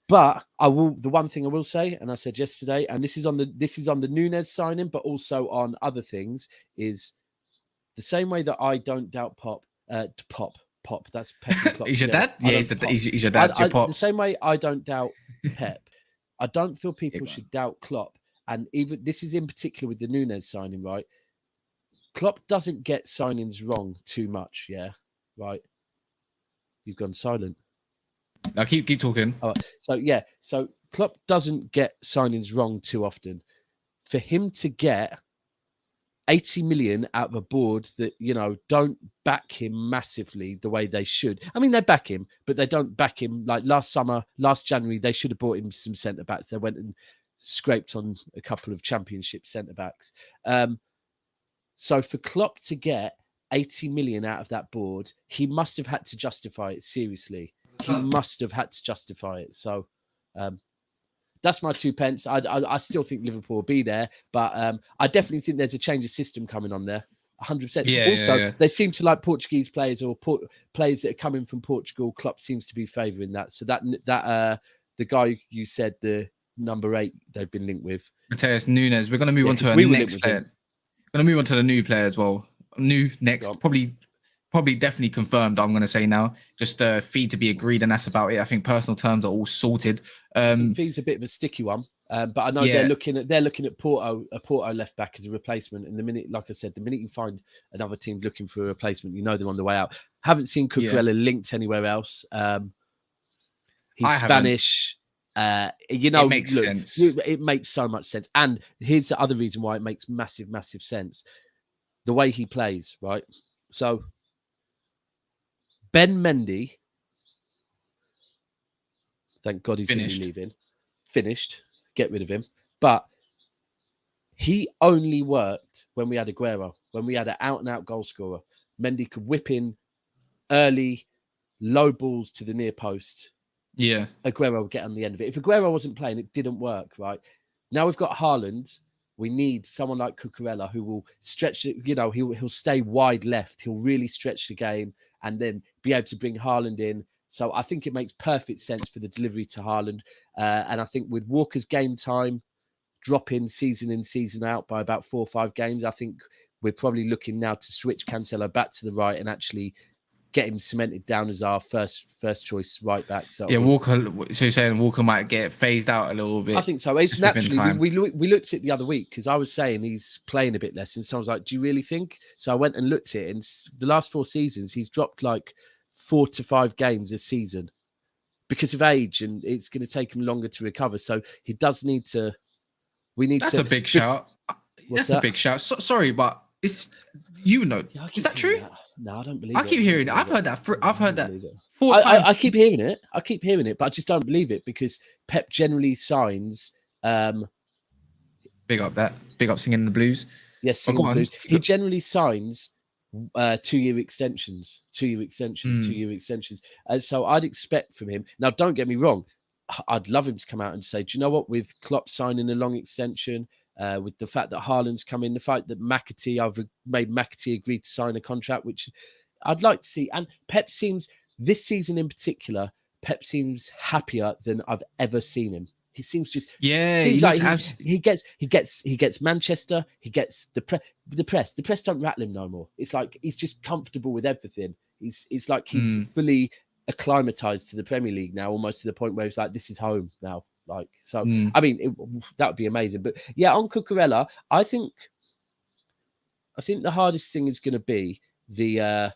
But the one thing I will say, and I said yesterday, and this is on the Nunes signing, but also on other things, is the same way that I don't doubt Pop. That's Pep. He's your dad? Yeah, he's your dad. Your pops. The same way I don't doubt Pep. I don't feel people should doubt Klopp. And even this is in particular with the Nunes signing, right? Klopp doesn't get signings wrong too much, yeah? Right? You've gone silent. Now keep talking. All right. So Klopp doesn't get signings wrong too often. For him to get 80 million out of a board that, don't back him massively the way they should. I mean, they back him, but they don't back him. Like last January, they should have bought him some centre-backs. They went and scraped on a couple of championship centre-backs. So for Klopp to get 80 million out of that board, he must have had to justify it seriously. He must have had to justify it. So that's my 2 pence. I still think Liverpool will be there, but I definitely think there's a change of system coming on there. 100%. Yeah, they seem to like Portuguese players or players that are coming from Portugal. Klopp seems to be favouring that. So that the guy you said, the number 8, they've been linked with. Mateus Nunes. We're going to move on to our next player. We're going to move on to the new player as well. New next, probably definitely confirmed, I'm going to say now. Just fee to be agreed, and that's about it. I think personal terms are all sorted. Fee's a bit of a sticky one, but I know they're looking at Porto, a Porto left back as a replacement. And the minute you find another team looking for a replacement, you know they're on the way out. Haven't seen Cucurella linked anywhere else. He's Spanish. It makes sense. It makes so much sense. And here's the other reason why it makes massive sense: the way he plays, right? So Ben Mendy, thank God he's going to be leaving. Finished. Get rid of him. But he only worked when we had Aguero, when we had an out-and-out goal scorer. Mendy could whip in early, low balls to the near post. Yeah. Aguero would get on the end of it. If Aguero wasn't playing, it didn't work, right? Now we've got Haaland. We need someone like Cucurella who will stretch it. He'll stay wide left. He'll really stretch the game and then be able to bring Haaland in. So I think it makes perfect sense for the delivery to Haaland. And I think with Walker's game time dropping season in, season out by about 4 or 5 games, I think we're probably looking now to switch Cancelo back to the right and actually get him cemented down as our first choice right back. So yeah, Walker. So you're saying Walker might get phased out a little bit? I think so. It's naturally we looked at it the other week because I was saying he's playing a bit less, and someone's like, "Do you really think?" So I went and looked at it, and the last 4 seasons he's dropped like 4 to 5 games a season because of age, and it's going to take him longer to recover. So he does need to. That's a big shout. That's a big shout. Sorry, but it's is that true? No, I don't believe it. I keep hearing it. I've heard that 4 times. I keep hearing it. But I just don't believe it because Pep generally signs. Big up singing the blues. Yes, singing the blues. He generally signs 2-year extensions. 2-year extensions. And so I'd expect from him. Now, don't get me wrong. I'd love him to come out and say, do you know what? With Klopp signing a long extension, with the fact that Haaland's come in, the fact that I've made McAtee agree to sign a contract, which I'd like to see. And Pep seems, this season in particular, Pep seems happier than I've ever seen him. He seems just he gets Manchester, he gets the press. The press don't rattle him no more. It's like he's just comfortable with everything. It's like he's fully acclimatized to the Premier League now, almost to the point where it's like this is home now. Like so, I mean that would be amazing. But yeah, on Cucurella, I think the hardest thing is going to be the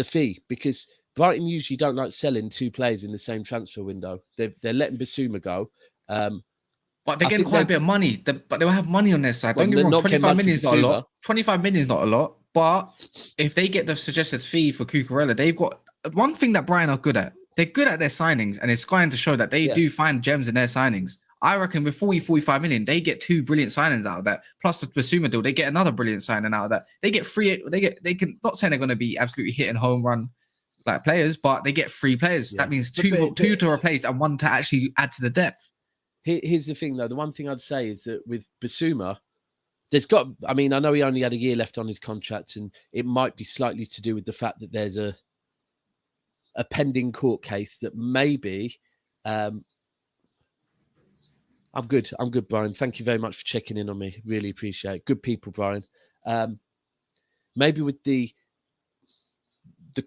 fee, because Brighton usually don't like selling 2 players in the same transfer window. They're letting Bissouma go. But they're getting quite a bit of money. But they'll have money on their side. Don't get me wrong, 25 million is not a lot. 25 million is not a lot. But if they get the suggested fee for Cucurella, they've got one thing that Brighton are good at. They're good at their signings, and it's going to show that they do find gems in their signings. I reckon with 45 million, they get 2 brilliant signings out of that. Plus the Bissouma deal, they get another brilliant signing out of that. They get free. They can not saying they're going to be absolutely hitting home run like players, but they get 3 players. Yeah. That means two to replace and 1 to actually add to the depth. Here's the thing, though. The one thing I'd say is that with Bissouma, I know he only had a year left on his contract, and it might be slightly to do with the fact that there's a pending court case that maybe. I'm good, Brian. Thank you very much for checking in on me. Really appreciate it. Good people, Brian. Maybe with the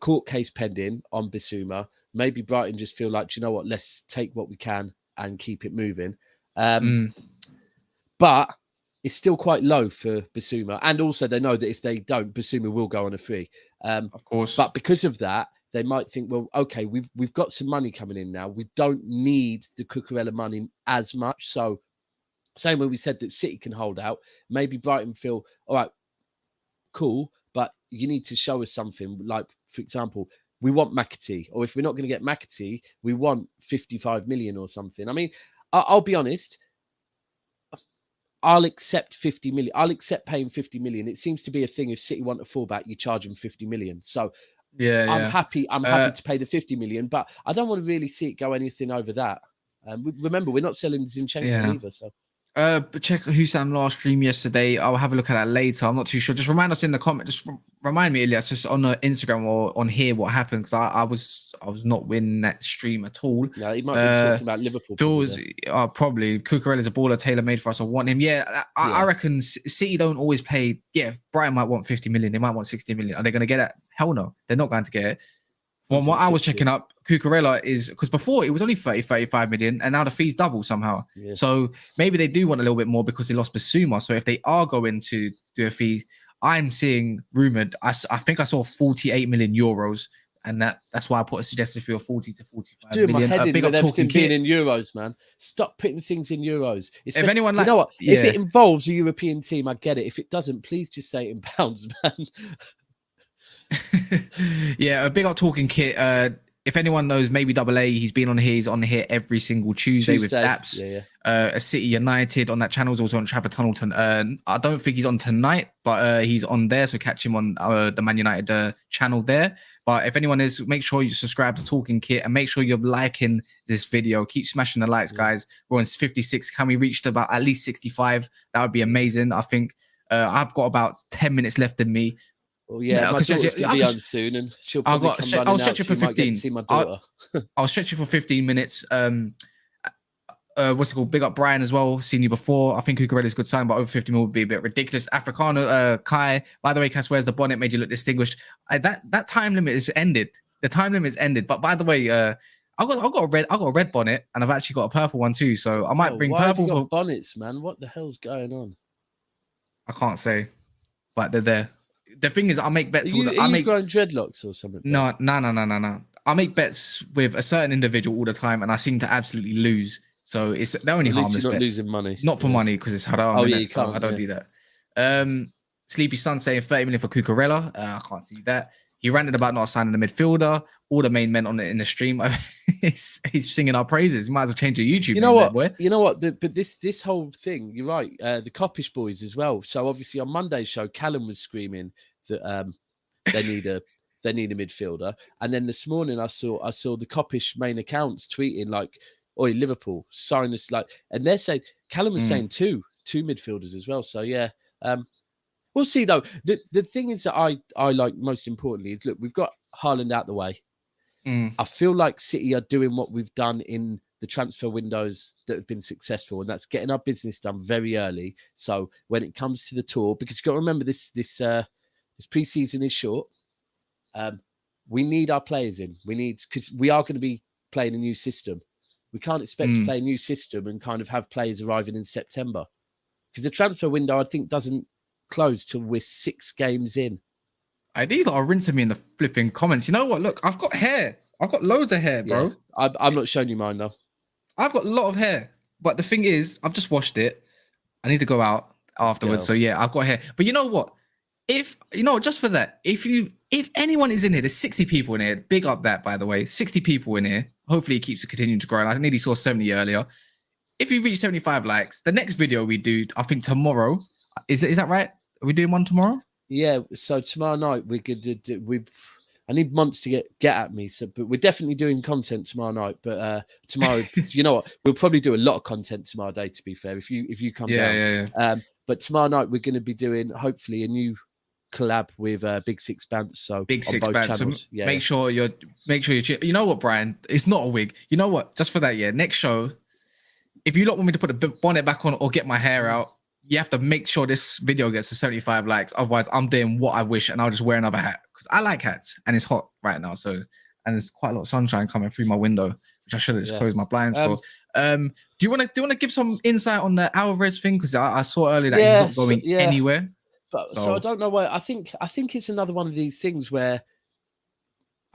court case pending on Bissouma, maybe Brighton just feel like, do you know what, let's take what we can and keep it moving. But it's still quite low for Bissouma. And also they know that if they don't, Bissouma will go on a free. Of course. But because of that, they might think, well, okay, we've got some money coming in now. We don't need the Cucurella money as much. So same way we said that City can hold out, maybe Brighton feel, all right, cool, but you need to show us something. Like, for example, we want McAtee, or if we're not going to get McAtee, we want 55 million or something. I mean, I'll be honest, I'll accept 50 million. I'll accept paying 50 million. It seems to be a thing. If City want a fullback, you charge them 50 million. So I'm happy to pay the 50 million, but I don't want to really see it go anything over that. Remember, we're not selling Zinchenko either. So but check Hussam last stream yesterday. I'll have a look at that later. I'm not too sure. Just remind us in the comment. Just remind me, Elias, just on the Instagram or on here what happened, because I was not winning that stream at all. No, he might be talking about Liverpool. Probably Cucurella's a baller tailor made for us. I want him. I reckon City don't always pay. Yeah, Brighton might want 50 million. They might want 60 million. Are they going to get it? Hell no, they're not going to get it. From what I was checking up, Cucurella is, because before it was only 35 million, and now the fees double somehow. Yeah. So maybe they do want a little bit more because they lost Bissouma. So if they are going to do a fee, I'm seeing rumored. I think I saw 48 million euros, and that's why I put a suggested fee of 40 to 45 million. My head in with everything being in euros, man. Stop putting things in euros. If anyone, you know what? If it involves a European team, I get it. If it doesn't, please just say it in pounds, man. Yeah, a big up Talking Kit. If anyone knows, maybe Double A, he's been on here. He's on here every single Tuesday with Daps. A City United on that channel. He's also on Trafford Tunnelton. I don't think he's on tonight, but he's on there. So catch him on the Man United channel there. But if anyone is, make sure you subscribe to Talking Kit and make sure you're liking this video. Keep smashing the likes, guys. We're on 56. Can we reach to about at least 65? That would be amazing. I think I've got about 10 minutes left in me. Well, yeah, my daughter's going to be home soon, and she'll probably I'll stretch you for 15. See my daughter. I'll stretch you for 15 minutes. what's it called? Big up Brian as well. Seen you before. I think Cucurella's good sign, but over 50 mil would be a bit ridiculous. Africano, Kai. By the way, Kas wears the bonnet, made you look distinguished. That time limit is ended. The time limit is ended. But by the way, I got a red bonnet, and I've actually got a purple one too. So I might bring purple have you got for bonnets, man. What the hell's going on? I can't say, but they're there. The thing is, I make bets. Are you growing dreadlocks or something? Bro? No. I make bets with a certain individual all the time, and I seem to absolutely lose. So they're only harmless you're not bets. losing money. Not for money, because it's haram. Oh, yeah, so I don't do that. Sleepy Sun saying 30 million for Cucurella. I can't see that. He ranted about not signing the midfielder. All the main men in the stream, he's singing our praises. You might as well change your YouTube. You know what? Boy. You know what? But this whole thing, you're right. The Coppish boys as well. So obviously on Monday's show, Callum was screaming that they need a midfielder, and then this morning I saw the Coppish main accounts tweeting like, "Oi, Liverpool, sign us!" Like, and they're saying Callum was saying two midfielders as well. So yeah. We'll see though. The thing is that I like most importantly is, look, we've got Haaland out the way. I feel like City are doing what we've done in the transfer windows that have been successful, and that's getting our business done very early. So when it comes to the tour, because you've got to remember this pre-season is short. We need our players in. Because we are going to be playing a new system. We can't expect to play a new system and kind of have players arriving in September, because the transfer window I think doesn't close till we're 6 games in. These are rinsing me in the flipping comments. You know what? Look, I've got hair. I've got loads of hair, bro. Yeah, I'm not showing you mine though. I've got a lot of hair, but the thing is, I've just washed it. I need to go out afterwards. So yeah, I've got hair. But you know what? Just for that, if anyone is in here, there's 60 people in here. Big up that, by the way. 60 people in here. Hopefully it keeps continuing to grow. And I nearly saw 70 earlier. If you reach 75 likes, the next video we do, I think tomorrow. Is that right? Are we doing one tomorrow? Yeah. So tomorrow night we could do. I need months to get at me. So, but we're definitely doing content tomorrow night. But tomorrow, you know what? We'll probably do a lot of content tomorrow day. To be fair, if you come down. Yeah. But tomorrow night we're going to be doing hopefully a new collab with Big Six Bounce. So Big Six Bounce. So yeah. Make sure you're. You know what, Brian? It's not a wig. You know what? Just for that, yeah. Next show, if you don't want me to put the bonnet back on or get my hair out, you have to make sure this video gets to 75 likes. Otherwise, I'm doing what I wish, and I'll just wear another hat, because I like hats, and it's hot right now. So, and there's quite a lot of sunshine coming through my window, which I should have just closed my blinds for. Do you want to give some insight on the Alvarez thing? Because I saw earlier that he's not going anywhere. But so I don't know why. I think it's another one of these things where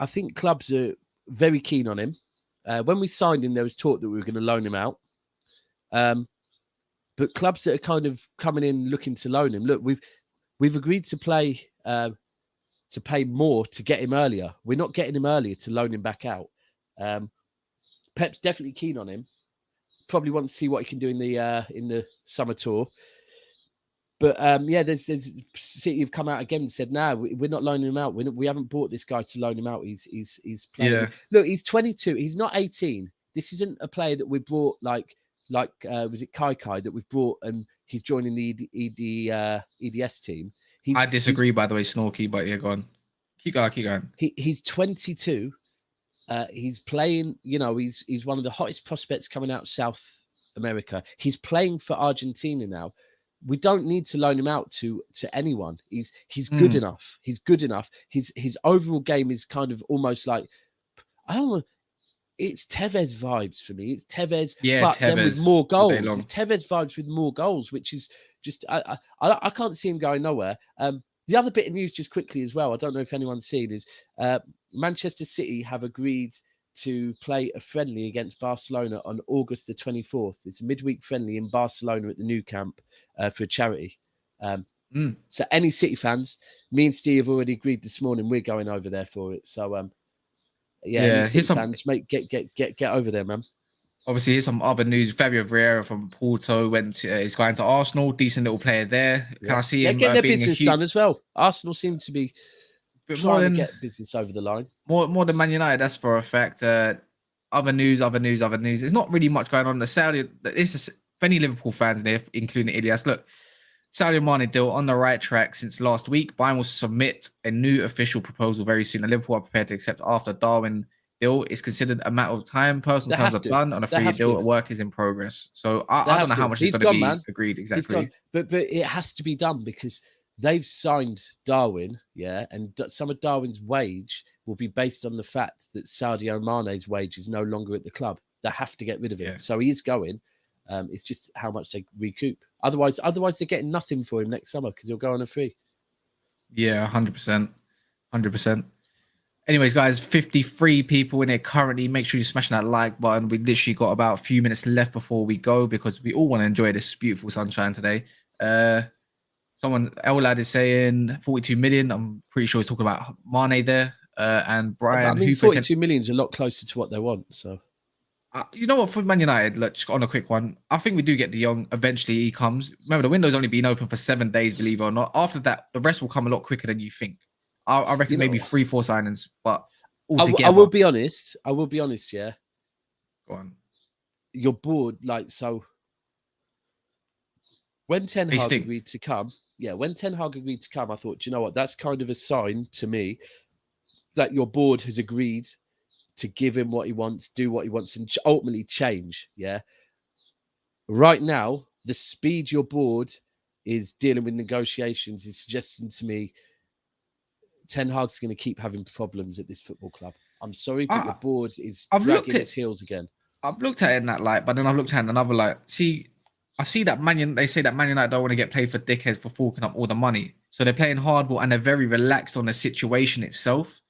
I think clubs are very keen on him. When we signed him, there was talk that we were going to loan him out. But clubs that are kind of coming in looking to loan him, look, we've agreed to pay more to get him earlier. We're not getting him earlier to loan him back out. Pep's definitely keen on him. Probably wants to see what he can do in the summer tour. But there's City have come out again and said, no, we're not loaning him out. We haven't bought this guy to loan him out. He's playing. Yeah. Look, he's 22. He's not 18. This isn't a player that we brought like was it Kai that we've brought and he's joining the EDS team. I disagree, by the way, Snorky, but yeah, go on. Keep going. He's 22. He's playing, he's one of the hottest prospects coming out of South America. He's playing for Argentina now. We don't need to loan him out to anyone. He's good enough. He's good enough. His overall game is kind of almost like, I don't know, it's Tevez vibes for me. It's Tevez, but Tevez, then with more goals. It's Tevez vibes with more goals, which is just I can't see him going nowhere. The other bit of news, just quickly as well, I don't know if anyone's seen, is Manchester City have agreed to play a friendly against Barcelona on August the 24th. It's a midweek friendly in Barcelona at the new camp for a charity. So any City fans, me and Steve have already agreed this morning. We're going over there for it. So here's some fans, mate. Get over there, man. Obviously, here's some other news. Fabio Vieira from Porto is going to Arsenal. Decent little player there. Can I see him getting their business done as well? Arsenal seem to be trying to get business over the line. More than Man United, that's for a fact. Other news. There's not really much going on. The Saudi, this is for any Liverpool fans there, including Ilias. Look, Sadio Mane deal on the right track since last week. Bayern will submit a new official proposal very soon. And Liverpool are prepared to accept after Darwin deal, it's considered a matter of time. Personal They terms have are to. done. On a They 3-year have deal, to. work is in progress. So They I don't have know how to. much is He's going to gone, be man. agreed He's exactly. gone. But it has to be done because they've signed Darwin, yeah, and some of Darwin's wage will be based on the fact that Sadio Mane's wage is no longer at the club. They have to get rid of him. Yeah. So he is going. It's just how much they recoup. Otherwise they're getting nothing for him next summer because he'll go on a free. Yeah, 100%. 100%. Anyways, guys, 53 people in it currently. Make sure you're smashing that like button. We literally got about a few minutes left before we go because we all want to enjoy this beautiful sunshine today. Someone, Lad is saying 42 million. I'm pretty sure he's talking about Mane there. And Brian, I mean, Hooper 42 million is a lot closer to what they want. So, you know what, for Man United, let's on a quick one. I think we do get De Jong. Eventually, he comes. Remember, the window's only been open for 7 days, believe it or not. After that, the rest will come a lot quicker than you think. I reckon maybe 3-4 signings, but altogether. I will be honest. Yeah. Go on. You're bored, like so. When Ten Hag agreed to come, I thought, do you know what? That's kind of a sign to me that your board has agreed to give him what he wants, do what he wants, and ultimately change. Yeah. Right now, the speed your board is dealing with negotiations is suggesting to me Ten Hag's going to keep having problems at this football club. I'm sorry, but your board is dragging its heels again. I've looked at it in that light, but then I've looked at it in another light. See, I see that they say that Man United don't want to get played for dickheads for forking up all the money. So they're playing hardball and they're very relaxed on the situation itself.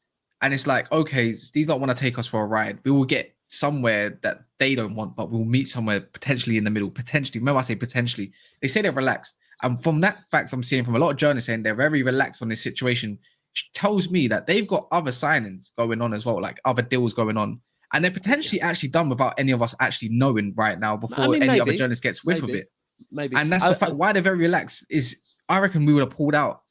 And it's like, okay, these don't want to take us for a ride. We will get somewhere that they don't want, but we'll meet somewhere potentially in the middle. Potentially. Remember, I say potentially. They say they're relaxed. And from that facts I'm seeing from a lot of journalists saying they're very relaxed on this situation, tells me that they've got other signings going on as well, like other deals going on. And they're potentially actually done without any of us actually knowing right now before any other journalist gets whiff of it. Maybe. And that's the fact why they're very relaxed is I reckon we would have pulled out.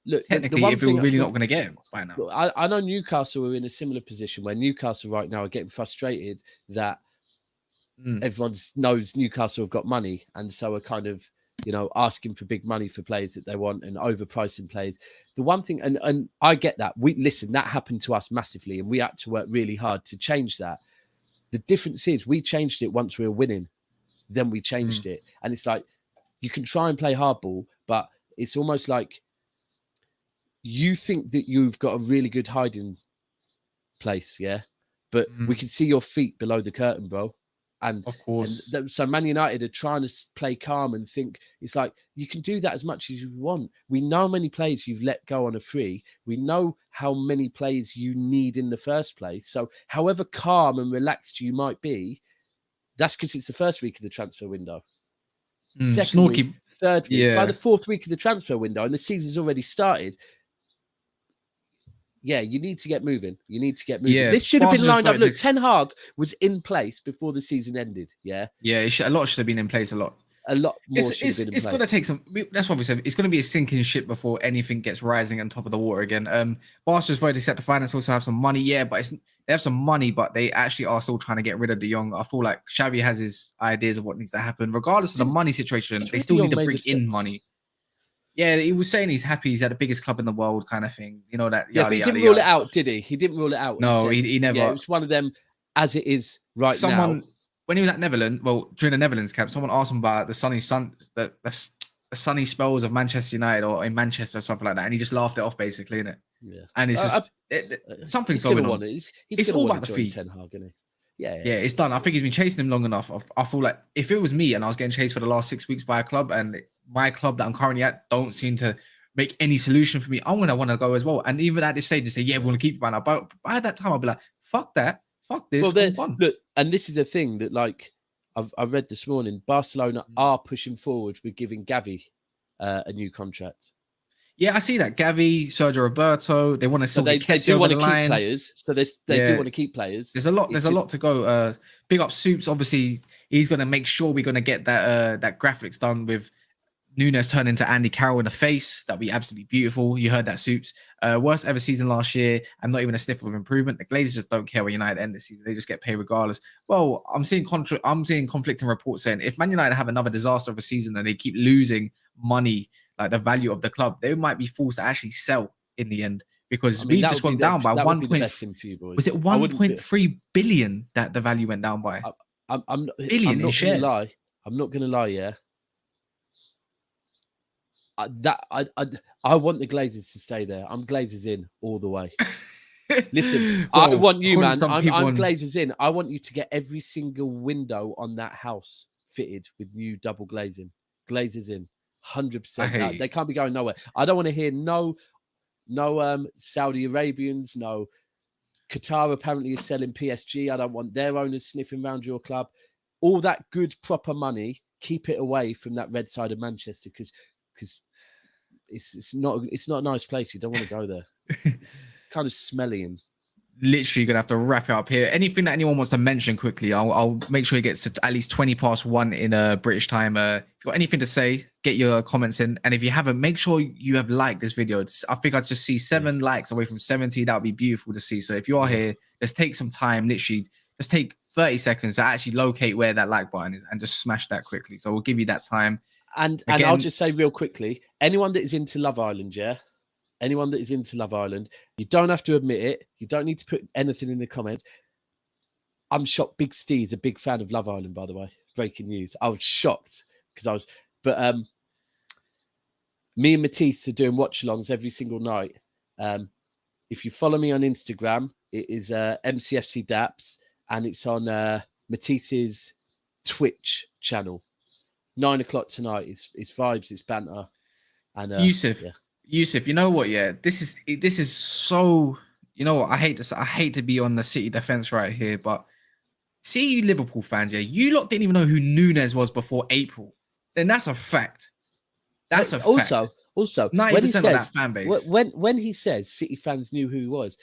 Look, technically, if we were really not going to get him by now. I know Newcastle are in a similar position where Newcastle right now are getting frustrated that everyone knows Newcastle have got money and so are kind of, asking for big money for players that they want and overpricing players. The one thing, and I get that. That happened to us massively and we had to work really hard to change that. The difference is we changed it once we were winning, then we changed it. And it's like, you can try and play hardball, but it's almost like you think that you've got a really good hiding place, yeah? But we can see your feet below the curtain, bro. And of course, so Man United are trying to play calm and think it's like you can do that as much as you want. We know how many players you've let go on a free. We know how many players you need in the first place. So, however calm and relaxed you might be, that's because it's the first week of the transfer window. Second week, third week, by the fourth week of the transfer window, and the season's already started. Yeah, you need to get moving. Yeah, this should have been lined up. Look, Ten Hag was in place before the season ended. Yeah, a lot should have been in place. A lot more should have been in place. It's going to take some. That's what we said. It's going to be a sinking ship before anything gets rising on top of the water again. Barca's already set the finance. Also have some money. Yeah, but they have some money, but they actually are still trying to get rid of De Jong. I feel like Xavi has his ideas of what needs to happen, regardless of the money situation. They still need to bring in money. Yeah, he was saying he's happy. He's at the biggest club in the world, kind of thing. You know that. But he didn't rule it out, did he? He didn't rule it out. No, he never. Yeah, it was one of them. As it is right now. When he was at Netherlands, during the Netherlands camp, someone asked him about the sunny spells of Manchester United or in Manchester or something like that, and he just laughed it off basically, innit? Yeah. And it's just something's going on. It's all about the fee. Ten Hag, isn't he? Yeah, it's done. I think he's been chasing him long enough. I feel like if it was me and I was getting chased for the last 6 weeks by a club and my club that I'm currently at don't seem to make any solution for me, I'm going to want to go as well. And even at this stage, they say, yeah, we want to keep you by now. But by that time, I'll be like, fuck that. Fuck this. Well, look, and this is the thing that, like, I've read this morning, Barcelona are pushing forward with giving Gavi a new contract. Yeah, I see that. Gavi, Sergio Roberto, they want to sort of they do want to keep players. So they do want to keep players. There's a lot to go. Big up Soups. Obviously, he's going to make sure we're going to get that graphics done with Nunes turning into Andy Carroll in the face. That'd be absolutely beautiful. You heard that, Soups. Worst ever season last year, and not even a sniff of improvement. The Glazers just don't care where United end this season. They just get paid regardless. Well, I'm seeing conflicting reports saying if Man United have another disaster of a season and they keep losing money, like the value of the club, they might be forced to actually sell in the end because I mean, we just gone down by that would 1. be the best thing for you boys. Was it 1.3 billion that the value went down by? I'm billion in shares. I'm not gonna lie. Yeah, I want the Glazers to stay there. I'm Glazers in all the way. Listen, Bro, I want you, man. I'm on... Glazers in. I want you to get every single window on that house fitted with new double glazing. Glazers in, 100%. They can't be going nowhere. I don't want to hear no Saudi Arabians, no. Qatar apparently is selling PSG. I don't want their owners sniffing around your club. All that good, proper money, keep it away from that red side of Manchester because it's not a nice place. You don't want to go there. It's kind of smelly and literally gonna have to wrap it up here. Anything that anyone wants to mention quickly, I'll make sure it gets to at least 1:20 in British time. If you've got anything to say, get your comments in, and if you haven't, make sure you have liked this video. I think I just see 7 likes away from 70. That would be beautiful to see. So if you are here, just take some time, literally just take 30 seconds to actually locate where that like button is and just smash that quickly. So we'll give you that time. And I'll just say real quickly, anyone that is into Love Island, anyone that is into Love Island, you don't have to admit it. You don't need to put anything in the comments. I'm shocked. Big Steve's a big fan of Love Island, by the way. Breaking news. I was shocked because but me and Matisse are doing watch-alongs every single night. If you follow me on Instagram, it is MCFC Daps, and it's on Matisse's Twitch channel. 9 o'clock tonight. It's vibes, it's banter. And Yusuf, you know what? Yeah, this is so. You know what? I hate to be on the City defense right here, but see you Liverpool fans, you lot didn't even know who Núñez was before April. Then that's a fact. That's a fact. Also, 90% of that fan base. When he says City fans knew who he was,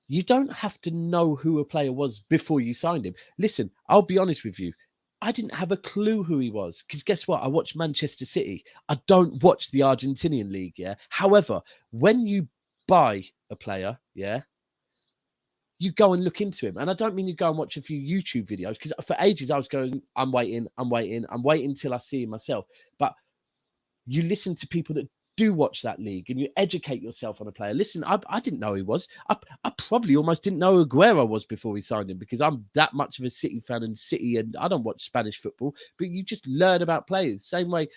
you don't have to know who a player was before you signed him. Listen, I'll be honest with you. I didn't have a clue who he was because guess what? I watch Manchester City. I don't watch the Argentinian league. Yeah. However, when you buy a player, you go and look into him. And I don't mean you go and watch a few YouTube videos because for ages I was going, I'm waiting till I see him myself. But you listen to people that do watch that league and you educate yourself on a player. Listen, I didn't know who he was. I probably almost didn't know who Aguero was before we signed him because I'm that much of a City fan and I don't watch Spanish football, but you just learn about players. Same way,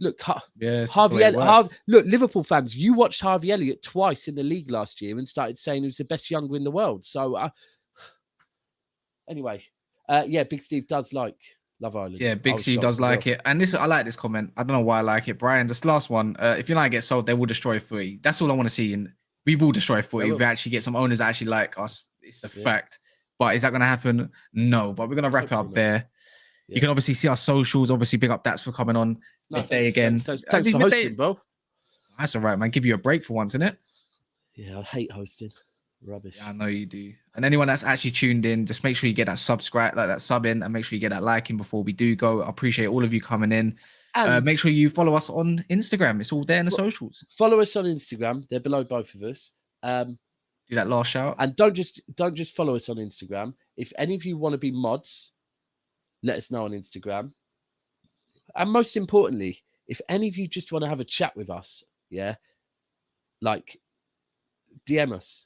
look, look, Liverpool fans, you watched Harvey Elliott twice in the league last year and started saying he was the best younger in the world. So anyway, Big Steve does like Love Island. Yeah, Big Steve does like it. And I like this comment. I don't know why I like it. Brian, this last one. If United get sold, they will destroy footy. That's all I want to see. And we will destroy footy. We actually get some owners that actually like us. It's a fact. But is that going to happen? No. But we're going to wrap it up there. Yeah. You can obviously see our socials. Obviously, big up Daps for coming on midday again. Thanks for hosting, bro. That's all right, man. Give you a break for once, innit? Yeah, I hate hosting. Rubbish. Yeah, I know you do. And anyone that's actually tuned in, just make sure you get that that sub in, and make sure you get that like in before we do go. I appreciate all of you coming in. And make sure you follow us on Instagram. It's all there in the socials. Follow us on Instagram. They're below both of us. Do that last shout. And don't just follow us on Instagram. If any of you want to be mods, let us know on Instagram. And most importantly, if any of you just want to have a chat with us, like DM us.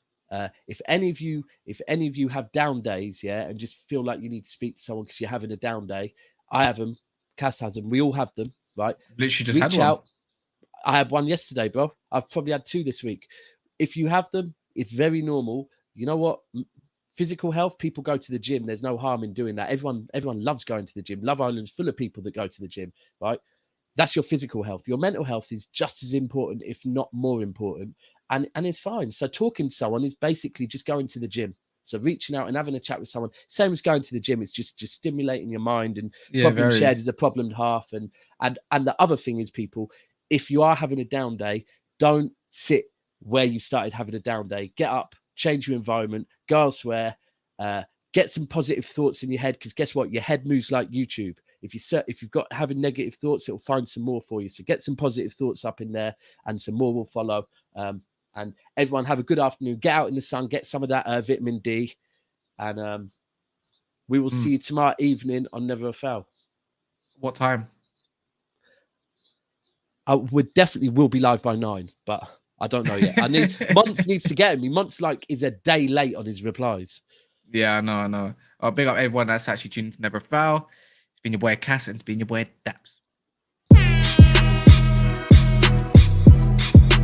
If any of you have down days, and just feel like you need to speak to someone because you're having a down day, I have them. Kas has them. We all have them, right? Literally just had one. I had one yesterday, bro. I've probably had 2 this week. If you have them, it's very normal. You know what? Physical health, people go to the gym. There's no harm in doing that. Everyone loves going to the gym. Love Island's full of people that go to the gym, right? That's your physical health. Your mental health is just as important, if not more important. And it's fine. So talking to someone is basically just going to the gym. So reaching out and having a chat with someone, same as going to the gym. It's just stimulating your mind, and problem shared is a problem half. And the other thing is, people, if you are having a down day, don't sit where you started having a down day. Get up, change your environment, go elsewhere, get some positive thoughts in your head, because guess what? Your head moves like YouTube. If you've got having negative thoughts, it'll find some more for you. So get some positive thoughts up in there, and some more will follow. And everyone have a good afternoon. Get out in the sun, get some of that vitamin D, and we will see you tomorrow evening on Never a Foul. What time? We definitely will be live by 9, but I don't know yet. Monts needs to get me. Monts is a day late on his replies. Yeah, I know. I'll big up everyone that's actually tuned to Never Foul. It's been your boy Kas and it's been your boy Daps.